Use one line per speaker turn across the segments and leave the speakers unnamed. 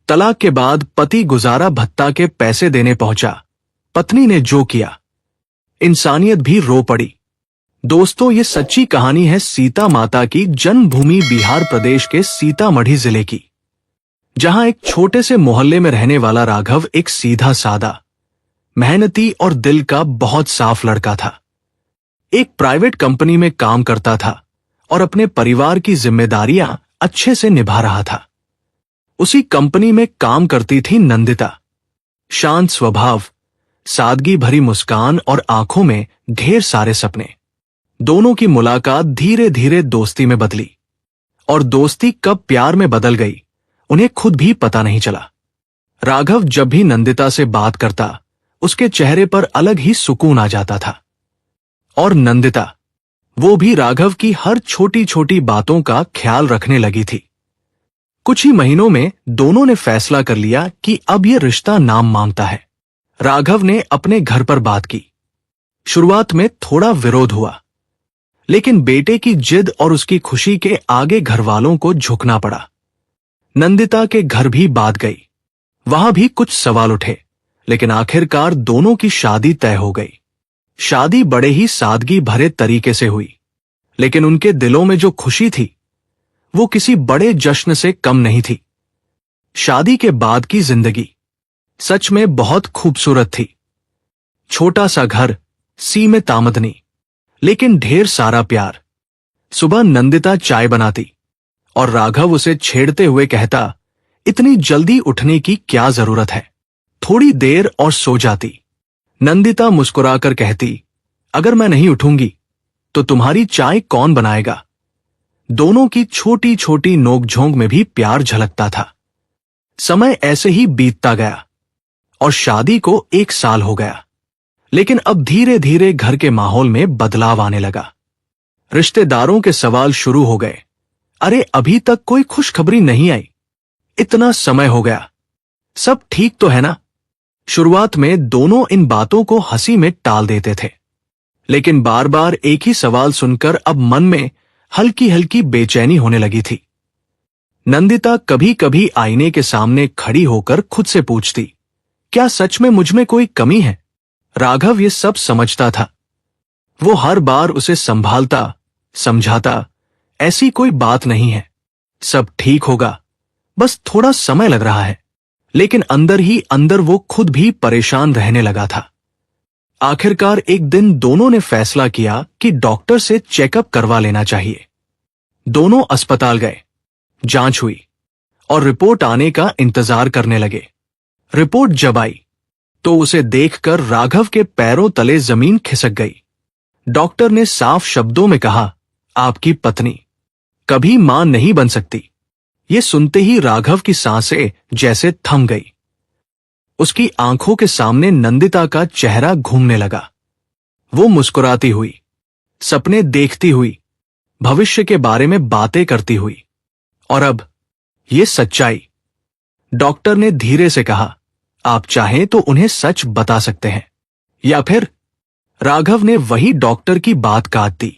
तलाक के बाद पति गुजारा भत्ता के पैसे देने पहुंचा। पत्नी ने जो किया, इंसानियत भी रो पड़ी। दोस्तों, ये सच्ची कहानी है सीता माता की, जन्मभूमि बिहार प्रदेश के सीतामढ़ी जिले की, जहां एक छोटे से मोहल्ले में रहने वाला राघव एक सीधा सादा, मेहनती और दिल का बहुत साफ लड़का था। एक प्राइवेट कंपनी में काम करता था और अपने परिवार की जिम्मेदारियां अच्छे से निभा रहा था। उसी कंपनी में काम करती थी नंदिता। शांत स्वभाव, सादगी भरी मुस्कान और आंखों में ढेर सारे सपने। दोनों की मुलाकात धीरे धीरे दोस्ती में बदली, और दोस्ती कब प्यार में बदल गई उन्हें खुद भी पता नहीं चला। राघव जब भी नंदिता से बात करता, उसके चेहरे पर अलग ही सुकून आ जाता था। और नंदिता, वो भी राघव की हर छोटी छोटी बातों का ख्याल रखने लगी थी। कुछ ही महीनों में दोनों ने फैसला कर लिया कि अब ये रिश्ता नाम मांगता है। राघव ने अपने घर पर बात की। शुरुआत में थोड़ा विरोध हुआ, लेकिन बेटे की जिद और उसकी खुशी के आगे घर वालों को झुकना पड़ा। नंदिता के घर भी बात गई। वहां भी कुछ सवाल उठे, लेकिन आखिरकार दोनों की शादी तय हो गई। शादी बड़े ही सादगी भरे तरीके से हुई, लेकिन उनके दिलों में जो खुशी थी वो किसी बड़े जश्न से कम नहीं थी। शादी के बाद की जिंदगी सच में बहुत खूबसूरत थी। छोटा सा घर, सीमित आमदनी, लेकिन ढेर सारा प्यार। सुबह नंदिता चाय बनाती और राघव उसे छेड़ते हुए कहता, इतनी जल्दी उठने की क्या जरूरत है, थोड़ी देर और सो जाती। नंदिता मुस्कुराकर कहती, अगर मैं नहीं उठूंगी तो तुम्हारी चाय कौन बनाएगा। दोनों की छोटी छोटी नोकझोंक में भी प्यार झलकता था। समय ऐसे ही बीतता गया और शादी को 1 साल हो गया, लेकिन अब धीरे धीरे घर के माहौल में बदलाव आने लगा। रिश्तेदारों के सवाल शुरू हो गए, अरे अभी तक कोई खुशखबरी नहीं आई, इतना समय हो गया, सब ठीक तो है ना। शुरुआत में दोनों इन बातों को हंसी में टाल देते थे, लेकिन बार बार एक ही सवाल सुनकर अब मन में हल्की हल्की बेचैनी होने लगी थी। नंदिता कभी कभी आईने के सामने खड़ी होकर खुद से पूछती, क्या सच में मुझ में कोई कमी है। राघव ये सब समझता था। वो हर बार उसे संभालता, समझाता, ऐसी कोई बात नहीं है, सब ठीक होगा, बस थोड़ा समय लग रहा है। लेकिन अंदर ही अंदर वो खुद भी परेशान रहने लगा था। आखिरकार एक दिन दोनों ने फैसला किया कि डॉक्टर से चेकअप करवा लेना चाहिए। दोनों अस्पताल गए, जांच हुई और रिपोर्ट आने का इंतजार करने लगे। रिपोर्ट जब आई तो उसे देखकर राघव के पैरों तले जमीन खिसक गई। डॉक्टर ने साफ शब्दों में कहा, आपकी पत्नी कभी मां नहीं बन सकती। ये सुनते ही राघव की सांसें जैसे थम गई। उसकी आंखों के सामने नंदिता का चेहरा घूमने लगा। वो मुस्कुराती हुई, सपने देखती हुई, भविष्य के बारे में बातें करती हुई, और अब ये सच्चाई। डॉक्टर ने धीरे से कहा, आप चाहें तो उन्हें सच बता सकते हैं, या फिर। राघव ने वही डॉक्टर की बात काट दी।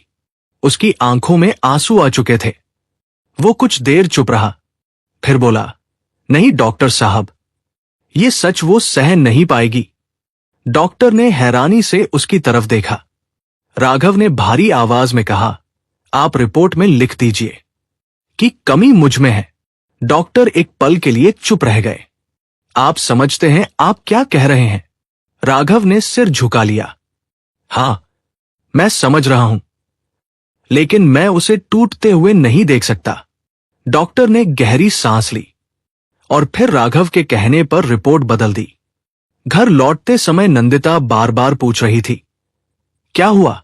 उसकी आंखों में आंसू आ चुके थे। वो कुछ देर चुप रहा, फिर बोला, नहीं डॉक्टर साहब, ये सच वो सहन नहीं पाएगी। डॉक्टर ने हैरानी से उसकी तरफ देखा। राघव ने भारी आवाज में कहा, आप रिपोर्ट में लिख दीजिए कि कमी मुझ में है। डॉक्टर एक पल के लिए चुप रह गए। आप समझते हैं आप क्या कह रहे हैं? राघव ने सिर झुका लिया। हां, मैं समझ रहा हूं, लेकिन मैं उसे टूटते हुए नहीं देख सकता। डॉक्टर ने गहरी सांस ली और फिर राघव के कहने पर रिपोर्ट बदल दी। घर लौटते समय नंदिता बार बार पूछ रही थी, क्या हुआ,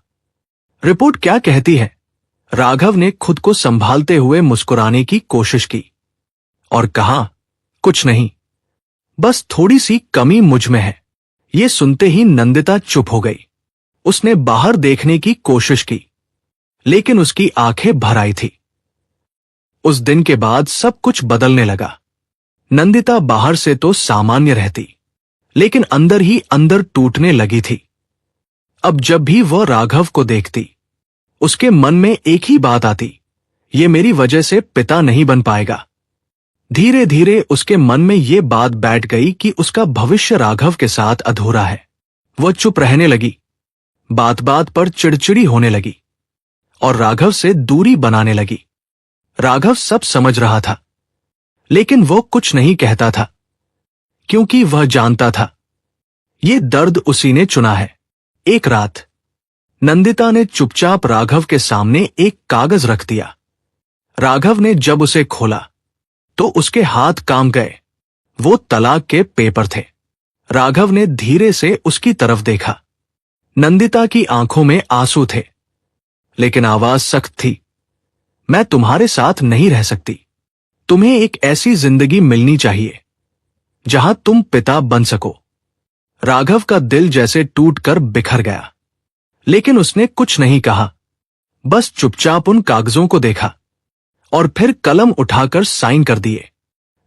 रिपोर्ट क्या कहती है। राघव ने खुद को संभालते हुए मुस्कुराने की कोशिश की और कहा, कुछ नहीं, बस थोड़ी सी कमी मुझ में है। ये सुनते ही नंदिता चुप हो गई। उसने बाहर देखने की कोशिश की, लेकिन उसकी आंखें भर आई थी। उस दिन के बाद सब कुछ बदलने लगा। नंदिता बाहर से तो सामान्य रहती, लेकिन अंदर ही अंदर टूटने लगी थी। अब जब भी वह राघव को देखती, उसके मन में एक ही बात आती, ये मेरी वजह से पिता नहीं बन पाएगा। धीरे धीरे उसके मन में ये बात बैठ गई कि उसका भविष्य राघव के साथ अधूरा है। वह चुप रहने लगी, बात बात पर चिड़चिड़ी होने लगी और राघव से दूरी बनाने लगी। राघव सब समझ रहा था, लेकिन वो कुछ नहीं कहता था, क्योंकि वह जानता था ये दर्द उसी ने चुना है। एक रात नंदिता ने चुपचाप राघव के सामने एक कागज रख दिया। राघव ने जब उसे खोला तो उसके हाथ कांप गए। वो तलाक के पेपर थे। राघव ने धीरे से उसकी तरफ देखा। नंदिता की आंखों में आंसू थे, लेकिन आवाज सख्त थी। मैं तुम्हारे साथ नहीं रह सकती। तुम्हें एक ऐसी जिंदगी मिलनी चाहिए जहां तुम पिता बन सको। राघव का दिल जैसे टूटकर बिखर गया, लेकिन उसने कुछ नहीं कहा, बस चुपचाप उन कागजों को देखा और फिर कलम उठाकर साइन कर दिए।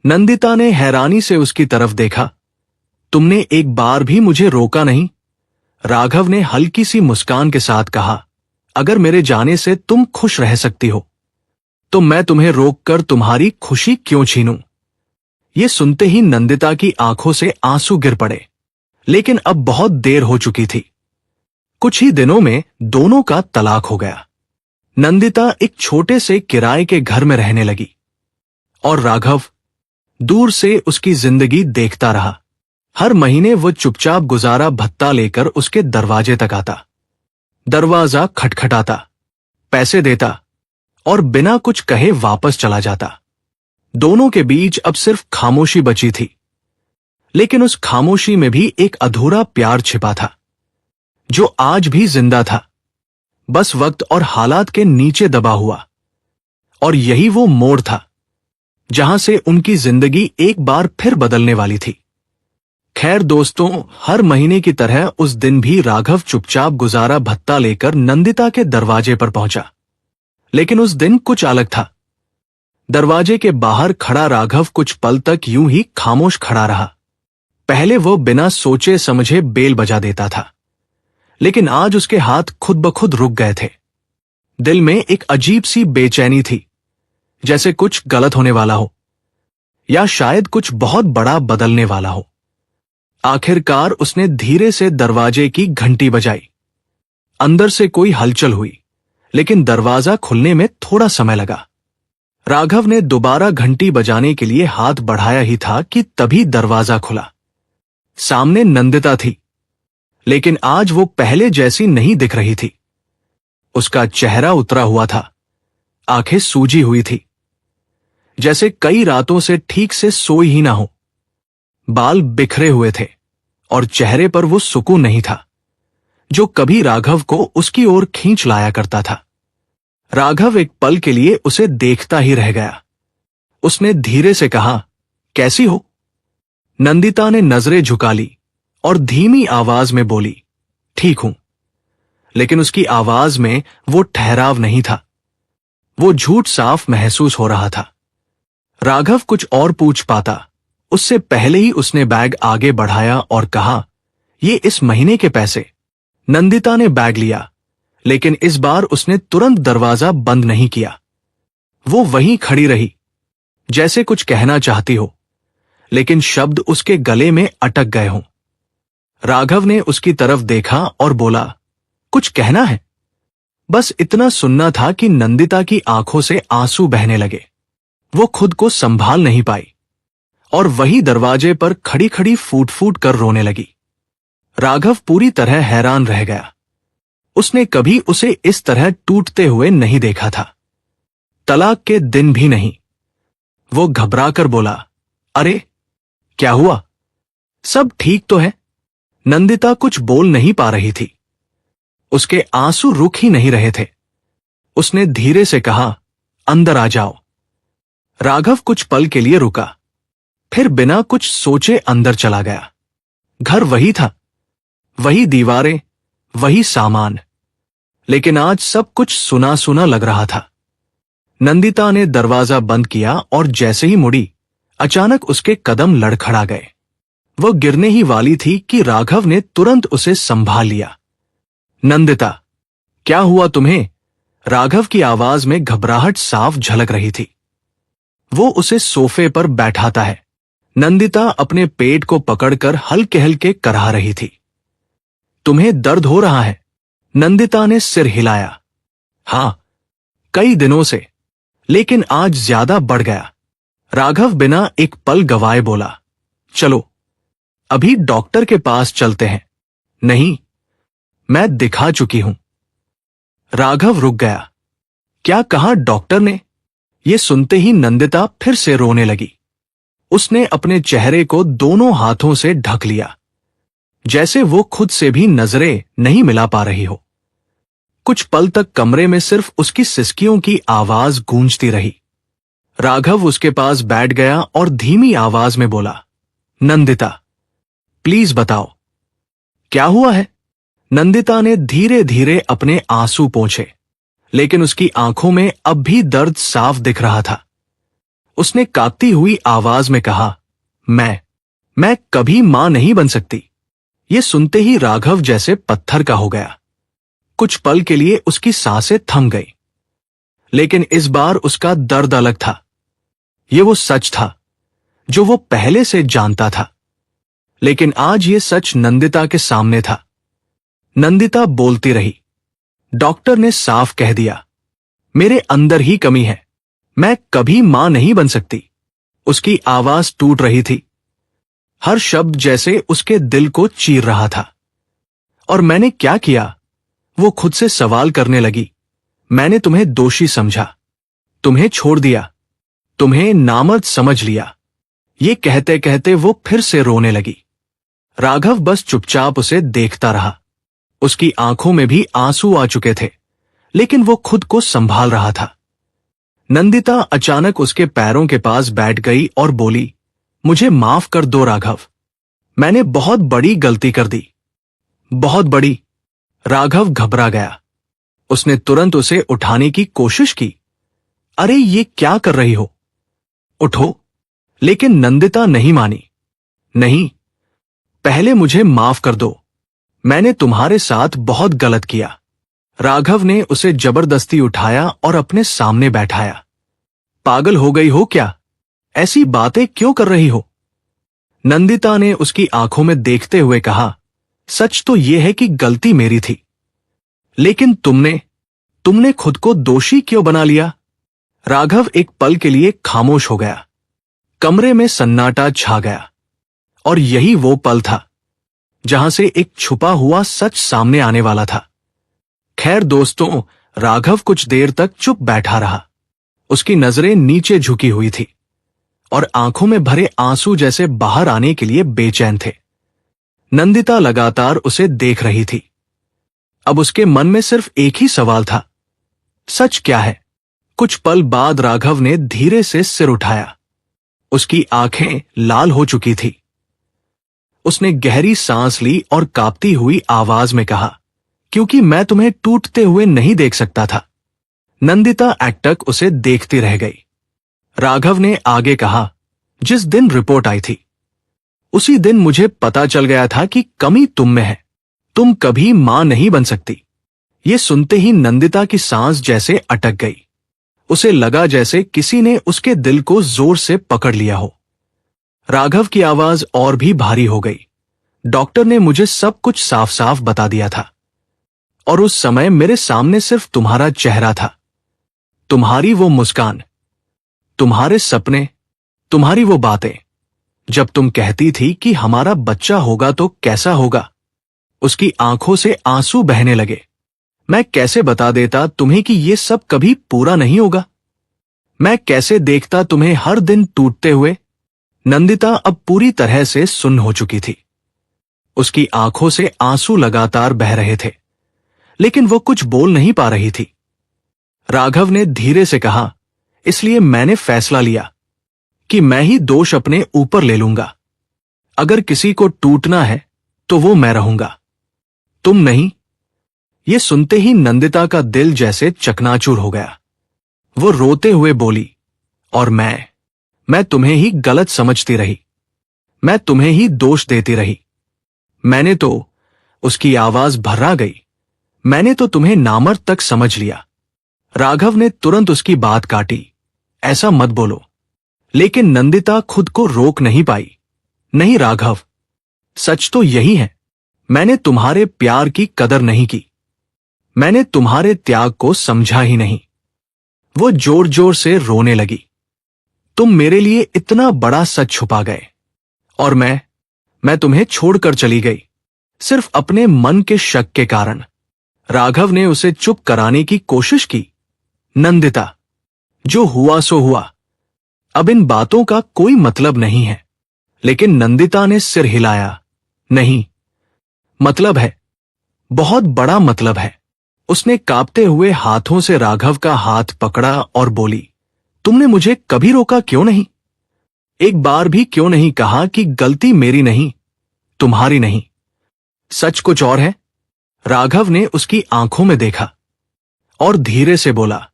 नंदिता ने हैरानी से उसकी तरफ देखा। तुमने एक बार भी मुझे रोका नहीं? राघव ने हल्की सी मुस्कान के साथ कहा, अगर मेरे जाने से तुम खुश रह सकती हो तो मैं तुम्हें रोककर तुम्हारी खुशी क्यों छीनूं? ये सुनते ही नंदिता की आंखों से आंसू गिर पड़े, लेकिन अब बहुत देर हो चुकी थी। कुछ ही दिनों में दोनों का तलाक हो गया। नंदिता एक छोटे से किराए के घर में रहने लगी और राघव दूर से उसकी जिंदगी देखता रहा। हर महीने वो चुपचाप गुजारा भत्ता लेकर उसके दरवाजे तक आता। दरवाजा खटखटाता, पैसे देता और बिना कुछ कहे वापस चला जाता। दोनों के बीच अब सिर्फ खामोशी बची थी, लेकिन उस खामोशी में भी एक अधूरा प्यार छिपा था, जो आज भी जिंदा था, बस वक्त और हालात के नीचे दबा हुआ। और यही वो मोड़ था जहां से उनकी जिंदगी एक बार फिर बदलने वाली थी। खैर दोस्तों, हर महीने की तरह उस दिन भी राघव चुपचाप गुजारा भत्ता लेकर नंदिता के दरवाजे पर पहुंचा। लेकिन उस दिन कुछ अलग था। दरवाजे के बाहर खड़ा राघव कुछ पल तक यूं ही खामोश खड़ा रहा। पहले वो बिना सोचे समझे बेल बजा देता था, लेकिन आज उसके हाथ खुद ब खुद रुक गए थे। दिल में एक अजीब सी बेचैनी थी, जैसे कुछ गलत होने वाला हो या शायद कुछ बहुत बड़ा बदलने वाला हो। आखिरकार उसने धीरे से दरवाजे की घंटी बजाई। अंदर से कोई हलचल हुई, लेकिन दरवाजा खुलने में थोड़ा समय लगा। राघव ने दोबारा घंटी बजाने के लिए हाथ बढ़ाया ही था कि तभी दरवाजा खुला। सामने नंदिता थी, लेकिन आज वो पहले जैसी नहीं दिख रही थी। उसका चेहरा उतरा हुआ था, आंखें सूजी हुई थी, जैसे कई रातों से ठीक से सोई ही ना हो। बाल बिखरे हुए थे और चेहरे पर वो सुकून नहीं था जो कभी राघव को उसकी ओर खींच लाया करता था। राघव एक पल के लिए उसे देखता ही रह गया। उसने धीरे से कहा, कैसी हो? नंदिता ने नजरें झुका ली और धीमी आवाज में बोली, ठीक हूं। लेकिन उसकी आवाज में वो ठहराव नहीं था, वो झूठ साफ महसूस हो रहा था। राघव कुछ और पूछ पाता उससे पहले ही उसने बैग आगे बढ़ाया और कहा, ये इस महीने के पैसे। नंदिता ने बैग लिया, लेकिन इस बार उसने तुरंत दरवाजा बंद नहीं किया। वो वहीं खड़ी रही, जैसे कुछ कहना चाहती हो, लेकिन शब्द उसके गले में अटक गए हों। राघव ने उसकी तरफ देखा और बोला, कुछ कहना है? बस इतना सुनना था कि नंदिता की आंखों से आंसू बहने लगे। वो खुद को संभाल नहीं पाई और वही दरवाजे पर खड़ी खड़ी फूट फूट कर रोने लगी। राघव पूरी तरह हैरान रह गया। उसने कभी उसे इस तरह टूटते हुए नहीं देखा था, तलाक के दिन भी नहीं। वो घबराकर बोला, अरे क्या हुआ? सब ठीक तो है? नंदिता कुछ बोल नहीं पा रही थी। उसके आंसू रुक ही नहीं रहे थे। उसने धीरे से कहा, अंदर आ जाओ। राघव कुछ पल के लिए रुका, फिर बिना कुछ सोचे अंदर चला गया। घर वही था, वही दीवारें, वही सामान, लेकिन आज सब कुछ सुना सुना लग रहा था। नंदिता ने दरवाजा बंद किया और जैसे ही मुड़ी, अचानक उसके कदम लड़खड़ा गए। वह गिरने ही वाली थी कि राघव ने तुरंत उसे संभाल लिया। नंदिता, क्या हुआ तुम्हें? राघव की आवाज में घबराहट साफ झलक रही थी। वो उसे सोफे पर बैठाता है। नंदिता अपने पेट को पकड़कर हल्के हल्के करहा रही थी। तुम्हें दर्द हो रहा है? नंदिता ने सिर हिलाया। हाँ, कई दिनों से, लेकिन आज ज्यादा बढ़ गया। राघव बिना एक पल गवाए बोला। चलो अभी डॉक्टर के पास चलते हैं। नहीं, मैं दिखा चुकी हूं। राघव रुक गया। क्या कहा डॉक्टर ने? ये सुनते ही नंदिता फिर से रोने लगी। उसने अपने चेहरे को दोनों हाथों से ढक लिया, जैसे वो खुद से भी नजरें नहीं मिला पा रही हो। कुछ पल तक कमरे में सिर्फ उसकी सिसकियों की आवाज गूंजती रही। राघव उसके पास बैठ गया और धीमी आवाज में बोला, नंदिता, प्लीज बताओ, क्या हुआ है? नंदिता ने धीरे धीरे अपने आंसू पोंछे, लेकिन उसकी आंखों में अब भी दर्द साफ दिख रहा था। उसने कांपती हुई आवाज में कहा, मैं कभी मां नहीं बन सकती। ये सुनते ही राघव जैसे पत्थर का हो गया। कुछ पल के लिए उसकी सांसें थम गई, लेकिन इस बार उसका दर्द अलग था। ये वो सच था जो वो पहले से जानता था, लेकिन आज ये सच नंदिता के सामने था। नंदिता बोलती रही। डॉक्टर ने साफ कह दिया, मेरे अंदर ही कमी है, मैं कभी मां नहीं बन सकती। उसकी आवाज टूट रही थी, हर शब्द जैसे उसके दिल को चीर रहा था। और मैंने क्या किया? वो खुद से सवाल करने लगी। मैंने तुम्हें दोषी समझा, तुम्हें छोड़ दिया, तुम्हें नामर्द समझ लिया। ये कहते कहते वो फिर से रोने लगी। राघव बस चुपचाप उसे देखता रहा। उसकी आंखों में भी आंसू आ चुके थे, लेकिन वो खुद को संभाल रहा था। नंदिता अचानक उसके पैरों के पास बैठ गई और बोली, मुझे माफ कर दो राघव, मैंने बहुत बड़ी गलती कर दी, बहुत बड़ी। राघव घबरा गया। उसने तुरंत उसे उठाने की कोशिश की। अरे ये क्या कर रही हो, उठो। लेकिन नंदिता नहीं मानी। नहीं, पहले मुझे माफ कर दो, मैंने तुम्हारे साथ बहुत गलत किया। राघव ने उसे जबरदस्ती उठाया और अपने सामने बैठाया। पागल हो गई हो क्या? ऐसी बातें क्यों कर रही हो? नंदिता ने उसकी आंखों में देखते हुए कहा, सच तो यह है कि गलती मेरी थी, लेकिन तुमने खुद को दोषी क्यों बना लिया? राघव एक पल के लिए खामोश हो गया। कमरे में सन्नाटा छा गया, और यही वो पल था जहां से एक छुपा हुआ सच सामने आने वाला था। खैर दोस्तों, राघव कुछ देर तक चुप बैठा रहा। उसकी नजरें नीचे झुकी हुई थी और आंखों में भरे आंसू जैसे बाहर आने के लिए बेचैन थे। नंदिता लगातार उसे देख रही थी। अब उसके मन में सिर्फ एक ही सवाल था, सच क्या है? कुछ पल बाद राघव ने धीरे से सिर उठाया। उसकी आंखें लाल हो चुकी थी। उसने गहरी सांस ली और कांपती हुई आवाज में कहा, क्योंकि मैं तुम्हें टूटते हुए नहीं देख सकता था। नंदिता एकटक उसे देखती रह गई। राघव ने आगे कहा, जिस दिन रिपोर्ट आई थी, उसी दिन मुझे पता चल गया था कि कमी तुम में है। तुम कभी मां नहीं बन सकती। ये सुनते ही नंदिता की सांस जैसे अटक गई। उसे लगा जैसे किसी ने उसके दिल को जोर से पकड़ लिया हो। राघव की आवाज और भी भारी हो गई। डॉक्टर ने मुझे सब कुछ साफ साफ बता दिया था, और उस समय मेरे सामने सिर्फ तुम्हारा चेहरा था, तुम्हारी वो मुस्कान, तुम्हारे सपने, तुम्हारी वो बातें, जब तुम कहती थी कि हमारा बच्चा होगा तो कैसा होगा। उसकी आंखों से आंसू बहने लगे। मैं कैसे बता देता तुम्हें कि ये सब कभी पूरा नहीं होगा? मैं कैसे देखता तुम्हें हर दिन टूटते हुए? नंदिता अब पूरी तरह से सुन्न हो चुकी थी। उसकी आंखों से आंसू लगातार बह रहे थे, लेकिन वो कुछ बोल नहीं पा रही थी। राघव ने धीरे से कहा, इसलिए मैंने फैसला लिया कि मैं ही दोष अपने ऊपर ले लूंगा। अगर किसी को टूटना है तो वो मैं रहूंगा, तुम नहीं। ये सुनते ही नंदिता का दिल जैसे चकनाचूर हो गया। वो रोते हुए बोली, और मैं तुम्हें ही गलत समझती रही, मैं तुम्हें ही दोष देती रही। मैंने तो, उसकी आवाज भर्रा गई, मैंने तो तुम्हें नामर्द तक समझ लिया। राघव ने तुरंत उसकी बात काटी, ऐसा मत बोलो, लेकिन नंदिता खुद को रोक नहीं पाई। नहीं राघव, सच तो यही है, मैंने तुम्हारे प्यार की कदर नहीं की, मैंने तुम्हारे त्याग को समझा ही नहीं। वो जोर जोर से रोने लगी। तुम मेरे लिए इतना बड़ा सच छुपा गए, और मैं तुम्हें छोड़कर चली गई, सिर्फ अपने मन के शक के कारण। राघव ने उसे चुप कराने की कोशिश की। नंदिता, जो हुआ सो हुआ, अब इन बातों का कोई मतलब नहीं है। लेकिन नंदिता ने सिर हिलाया। नहीं, मतलब है, बहुत बड़ा मतलब है। उसने कांपते हुए हाथों से राघव का हाथ पकड़ा और बोली, तुमने मुझे कभी रोका क्यों नहीं? एक बार भी क्यों नहीं कहा कि गलती मेरी नहीं, तुम्हारी नहीं? सच कुछ और है। राघव ने उसकी आंखों में देखा और धीरे से बोला,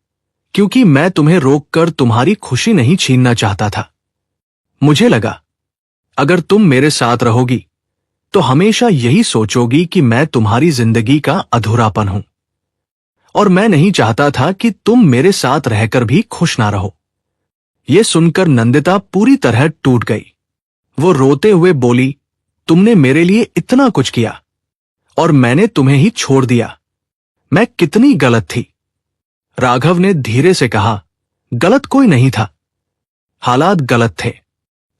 क्योंकि मैं तुम्हें रोककर तुम्हारी खुशी नहीं छीनना चाहता था। मुझे लगा, अगर तुम मेरे साथ रहोगी तो हमेशा यही सोचोगी कि मैं तुम्हारी जिंदगी का अधूरापन हूं, और मैं नहीं चाहता था कि तुम मेरे साथ रहकर भी खुश ना रहो। यह सुनकर नंदिता पूरी तरह टूट गई। वो रोते हुए बोली, तुमने मेरे लिए इतना कुछ किया और मैंने तुम्हें ही छोड़ दिया। मैं कितनी गलत थी। राघव ने धीरे से कहा, गलत कोई नहीं था, हालात गलत थे।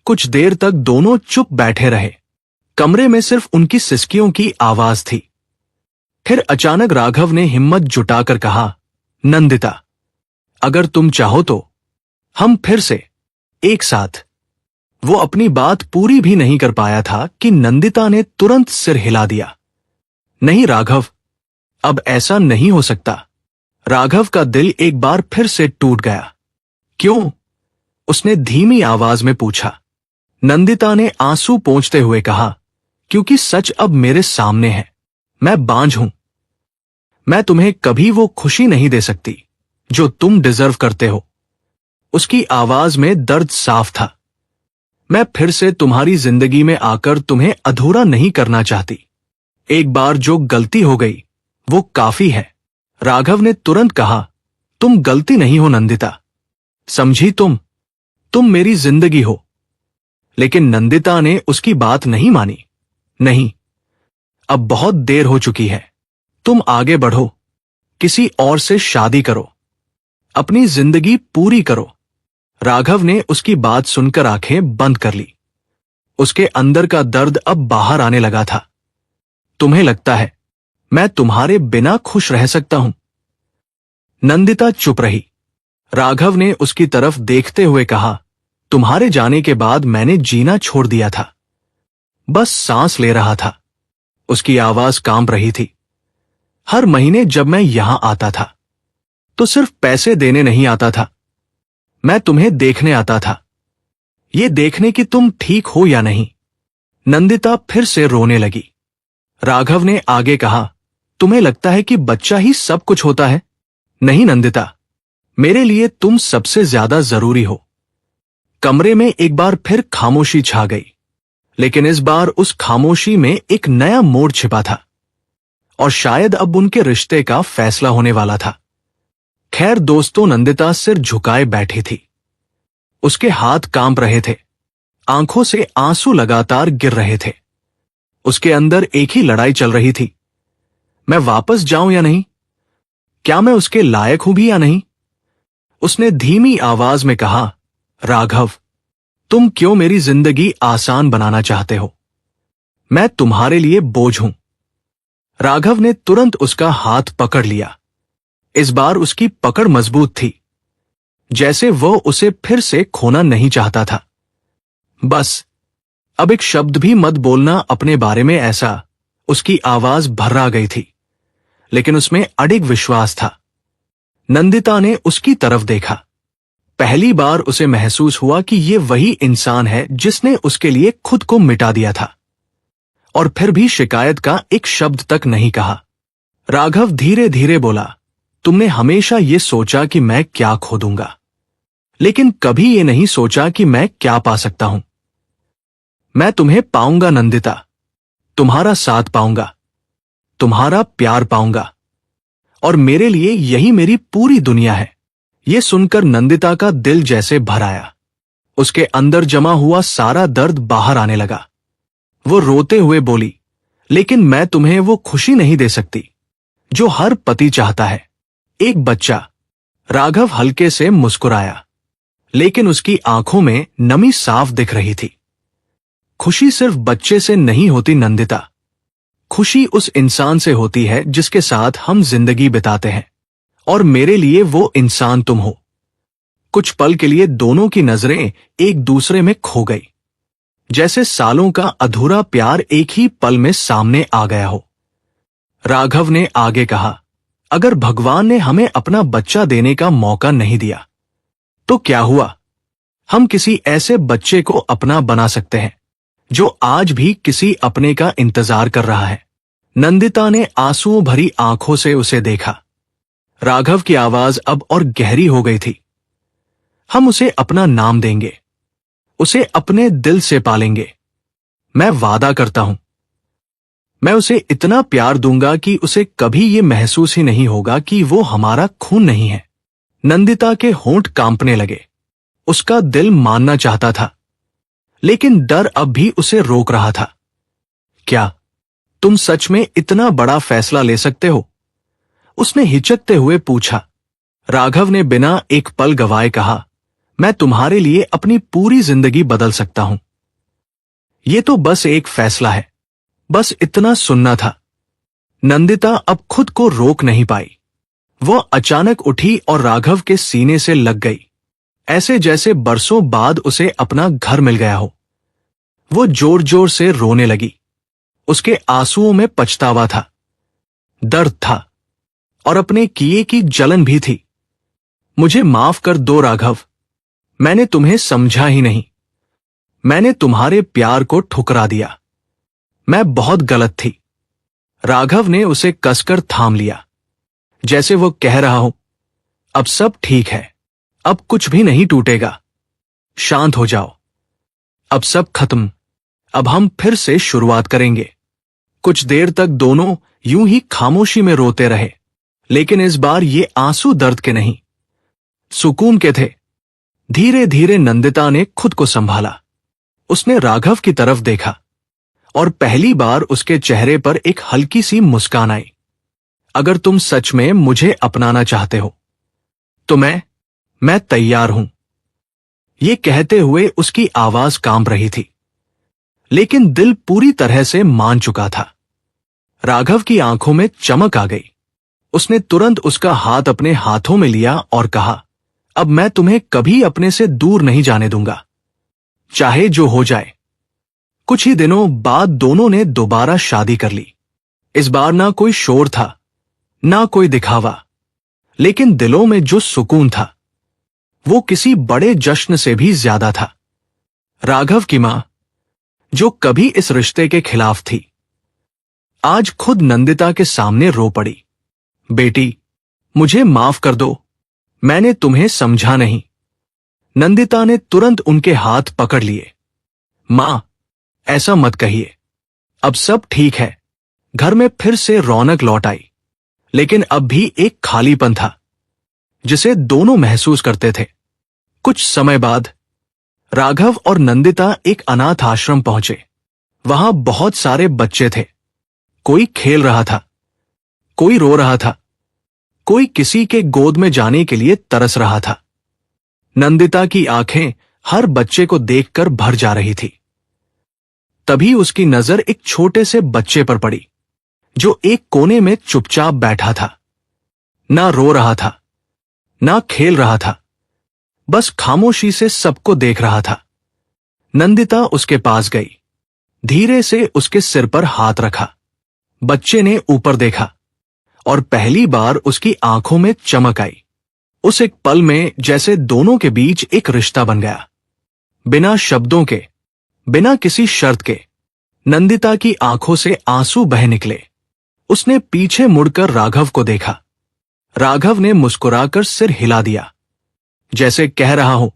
कुछ देर तक दोनों चुप बैठे रहे। कमरे में सिर्फ उनकी सिसकियों की आवाज थी। फिर अचानक राघव ने हिम्मत जुटाकर कहा, नंदिता, अगर तुम चाहो तो हम फिर से एक साथ। वो अपनी बात पूरी भी नहीं कर पाया था कि नंदिता ने तुरंत सिर हिला दिया। नहीं राघव, अब ऐसा नहीं हो सकता। राघव का दिल एक बार फिर से टूट गया। क्यों? उसने धीमी आवाज में पूछा। नंदिता ने आंसू पोंछते हुए कहा, क्योंकि सच अब मेरे सामने है। मैं बांझ हूं। मैं तुम्हें कभी वो खुशी नहीं दे सकती जो तुम डिजर्व करते हो। उसकी आवाज में दर्द साफ था। मैं फिर से तुम्हारी जिंदगी में आकर तुम्हें अधूरा नहीं करना चाहती। एक बार जो गलती हो गई वो काफी है। राघव ने तुरंत कहा, तुम गलती नहीं हो नंदिता, समझी? तुम मेरी जिंदगी हो। लेकिन नंदिता ने उसकी बात नहीं मानी। नहीं, अब बहुत देर हो चुकी है। तुम आगे बढ़ो, किसी और से शादी करो, अपनी जिंदगी पूरी करो। राघव ने उसकी बात सुनकर आंखें बंद कर ली। उसके अंदर का दर्द अब बाहर आने लगा था। तुम्हें लगता है मैं तुम्हारे बिना खुश रह सकता हूं? नंदिता चुप रही। राघव ने उसकी तरफ देखते हुए कहा, तुम्हारे जाने के बाद मैंने जीना छोड़ दिया था, बस सांस ले रहा था। उसकी आवाज कांप रही थी। हर महीने जब मैं यहां आता था तो सिर्फ पैसे देने नहीं आता था, मैं तुम्हें देखने आता था, ये देखने कि तुम ठीक हो या नहीं। नंदिता फिर से रोने लगी। राघव ने आगे कहा, तुम्हें लगता है कि बच्चा ही सब कुछ होता है? नहीं नंदिता, मेरे लिए तुम सबसे ज्यादा जरूरी हो। कमरे में एक बार फिर खामोशी छा गई, लेकिन इस बार उस खामोशी में एक नया मोड़ छिपा था, और शायद अब उनके रिश्ते का फैसला होने वाला था। खैर दोस्तों, नंदिता सिर झुकाए बैठी थी। उसके हाथ कांप रहे थे, आंखों से आंसू लगातार गिर रहे थे। उसके अंदर एक ही लड़ाई चल रही थी, मैं वापस जाऊं या नहीं? क्या मैं उसके लायक हूं भी या नहीं? उसने धीमी आवाज में कहा, राघव, तुम क्यों मेरी जिंदगी आसान बनाना चाहते हो? मैं तुम्हारे लिए बोझ हूं। राघव ने तुरंत उसका हाथ पकड़ लिया। इस बार उसकी पकड़ मजबूत थी, जैसे वह उसे फिर से खोना नहीं चाहता था। बस अब एक शब्द भी मत बोलना अपने बारे में, ऐसा उसकी आवाज भर्रा गई थी, लेकिन उसमें अडिग विश्वास था। नंदिता ने उसकी तरफ देखा। पहली बार उसे महसूस हुआ कि ये वही इंसान है जिसने उसके लिए खुद को मिटा दिया था, और फिर भी शिकायत का एक शब्द तक नहीं कहा। राघव धीरे धीरे बोला, तुमने हमेशा ये सोचा कि मैं क्या खो दूंगा, लेकिन कभी ये नहीं सोचा कि मैं क्या पा सकता हूं। मैं तुम्हें पाऊंगा नंदिता, तुम्हारा साथ पाऊंगा, तुम्हारा प्यार पाऊंगा, और मेरे लिए यही मेरी पूरी दुनिया है। ये सुनकर नंदिता का दिल जैसे भर आया। उसके अंदर जमा हुआ सारा दर्द बाहर आने लगा। वो रोते हुए बोली, लेकिन मैं तुम्हें वो खुशी नहीं दे सकती जो हर पति चाहता है। एक बच्चा। राघव हल्के से मुस्कुराया, लेकिन उसकी आंखों में नमी साफ दिख रही थी। खुशी सिर्फ बच्चे से नहीं होती नंदिता, खुशी उस इंसान से होती है जिसके साथ हम जिंदगी बिताते हैं, और मेरे लिए वो इंसान तुम हो। कुछ पल के लिए दोनों की नजरें एक दूसरे में खो गई, जैसे सालों का अधूरा प्यार एक ही पल में सामने आ गया हो। राघव ने आगे कहा, अगर भगवान ने हमें अपना बच्चा देने का मौका नहीं दिया तो क्या हुआ? हम किसी ऐसे बच्चे को अपना बना सकते हैं जो आज भी किसी अपने का इंतजार कर रहा है। नंदिता ने आंसुओं भरी आंखों से उसे देखा। राघव की आवाज अब और गहरी हो गई थी। हम उसे अपना नाम देंगे, उसे अपने दिल से पालेंगे। मैं वादा करता हूं, मैं उसे इतना प्यार दूंगा कि उसे कभी ये महसूस ही नहीं होगा कि वो हमारा खून नहीं है। नंदिता के होंठ कांपने लगे। उसका दिल मानना चाहता था, लेकिन डर अब भी उसे रोक रहा था। क्या तुम सच में इतना बड़ा फैसला ले सकते हो? उसने हिचकते हुए पूछा। राघव ने बिना एक पल गवाए कहा, मैं तुम्हारे लिए अपनी पूरी जिंदगी बदल सकता हूं। ये तो बस एक फैसला है, बस इतना सुनना था। नंदिता अब खुद को रोक नहीं पाई। वो अचानक उठी और राघव के सीने से लग गई, ऐसे जैसे बरसों बाद उसे अपना घर मिल गया हो। वो जोर जोर से रोने लगी। उसके आंसुओं में पछतावा था, दर्द था, और अपने किए की जलन भी थी। मुझे माफ कर दो राघव, मैंने तुम्हें समझा ही नहीं। मैंने तुम्हारे प्यार को ठुकरा दिया। मैं बहुत गलत थी। राघव ने उसे कसकर थाम लिया, जैसे वो कह रहा हो, अब सब ठीक है, अब कुछ भी नहीं टूटेगा। शांत हो जाओ, अब सब खत्म, अब हम फिर से शुरुआत करेंगे। कुछ देर तक दोनों यूं ही खामोशी में रोते रहे, लेकिन इस बार ये आंसू दर्द के नहीं, सुकून के थे। धीरे धीरे नंदिता ने खुद को संभाला। उसने राघव की तरफ देखा, और पहली बार उसके चेहरे पर एक हल्की सी मुस्कान आई। अगर तुम सच में मुझे अपनाना चाहते हो तो मैं तैयार हूं। ये कहते हुए उसकी आवाज कांप रही थी, लेकिन दिल पूरी तरह से मान चुका था। राघव की आंखों में चमक आ गई। उसने तुरंत उसका हाथ अपने हाथों में लिया और कहा, अब मैं तुम्हें कभी अपने से दूर नहीं जाने दूंगा, चाहे जो हो जाए। कुछ ही दिनों बाद दोनों ने दोबारा शादी कर ली। इस बार ना कोई शोर था, ना कोई दिखावा, लेकिन दिलों में जो सुकून था वो किसी बड़े जश्न से भी ज्यादा था। राघव की मां, जो कभी इस रिश्ते के खिलाफ थी, आज खुद नंदिता के सामने रो पड़ी। बेटी, मुझे माफ कर दो, मैंने तुम्हें समझा नहीं। नंदिता ने तुरंत उनके हाथ पकड़ लिए। मां, ऐसा मत कहिए, अब सब ठीक है। घर में फिर से रौनक लौट आई, लेकिन अब भी एक खालीपन था जिसे दोनों महसूस करते थे। कुछ समय बाद राघव और नंदिता एक अनाथ आश्रम पहुंचे। वहां बहुत सारे बच्चे थे। कोई खेल रहा था, कोई रो रहा था, कोई किसी के गोद में जाने के लिए तरस रहा था। नंदिता की आंखें हर बच्चे को देखकर भर जा रही थी। तभी उसकी नजर एक छोटे से बच्चे पर पड़ी, जो एक कोने में चुपचाप बैठा था। ना रो रहा था, ना खेल रहा था, बस खामोशी से सबको देख रहा था। नंदिता उसके पास गई, धीरे से उसके सिर पर हाथ रखा। बच्चे ने ऊपर देखा, और पहली बार उसकी आंखों में चमक आई। उस एक पल में जैसे दोनों के बीच एक रिश्ता बन गया। बिना शब्दों के, बिना किसी शर्त के, नंदिता की आंखों से आंसू बह निकले। उसने पीछे मुड़कर राघव को देखा। राघव ने मुस्कुराकर सिर हिला दिया, जैसे कह रहा हो,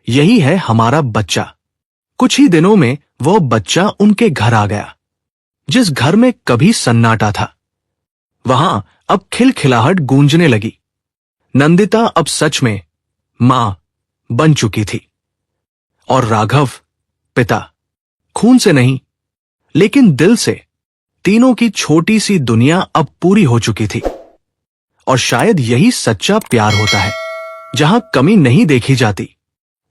यही है हमारा बच्चा। कुछ ही दिनों में वो बच्चा उनके घर आ गया। जिस घर में कभी सन्नाटा था, वहां अब खिलखिलाहट गूंजने लगी। नंदिता अब सच में मां बन चुकी थी। और राघव पिता, खून से नहीं लेकिन दिल से। तीनों की छोटी सी दुनिया अब पूरी हो चुकी थी। और शायद यही सच्चा प्यार होता है, जहां कमी नहीं देखी जाती,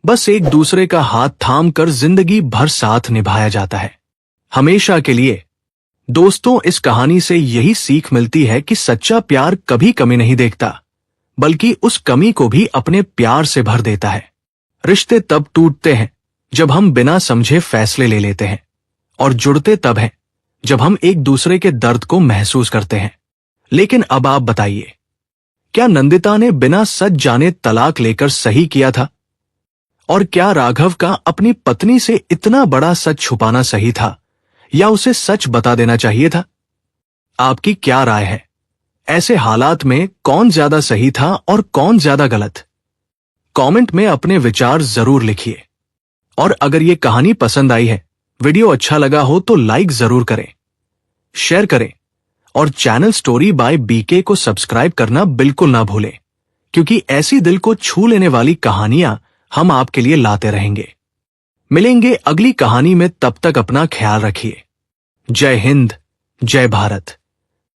बस एक दूसरे का हाथ थाम कर जिंदगी भर साथ निभाया जाता है, हमेशा के लिए। दोस्तों, इस कहानी से यही सीख मिलती है कि सच्चा प्यार कभी कमी नहीं देखता, बल्कि उस कमी को भी अपने प्यार से भर देता है। रिश्ते तब टूटते हैं जब हम बिना समझे फैसले ले लेते हैं, और जुड़ते तब हैं जब हम एक दूसरे के दर्द को महसूस करते हैं। लेकिन अब आप बताइए, क्या नंदिता ने बिना सच जाने तलाक लेकर सही किया था? और क्या राघव का अपनी पत्नी से इतना बड़ा सच छुपाना सही था, या उसे सच बता देना चाहिए था? आपकी क्या राय है? ऐसे हालात में कौन ज्यादा सही था और कौन ज्यादा गलत? कमेंट में अपने विचार जरूर लिखिए। और अगर ये कहानी पसंद आई है, वीडियो अच्छा लगा हो तो लाइक जरूर करें, शेयर करें, और चैनल स्टोरी बाय बीके को सब्सक्राइब करना बिल्कुल ना भूलें, क्योंकि ऐसी दिल को छू लेने वाली कहानियां हम आपके लिए लाते रहेंगे। मिलेंगे अगली कहानी में, तब तक अपना ख्याल रखिए। जय हिंद, जय भारत।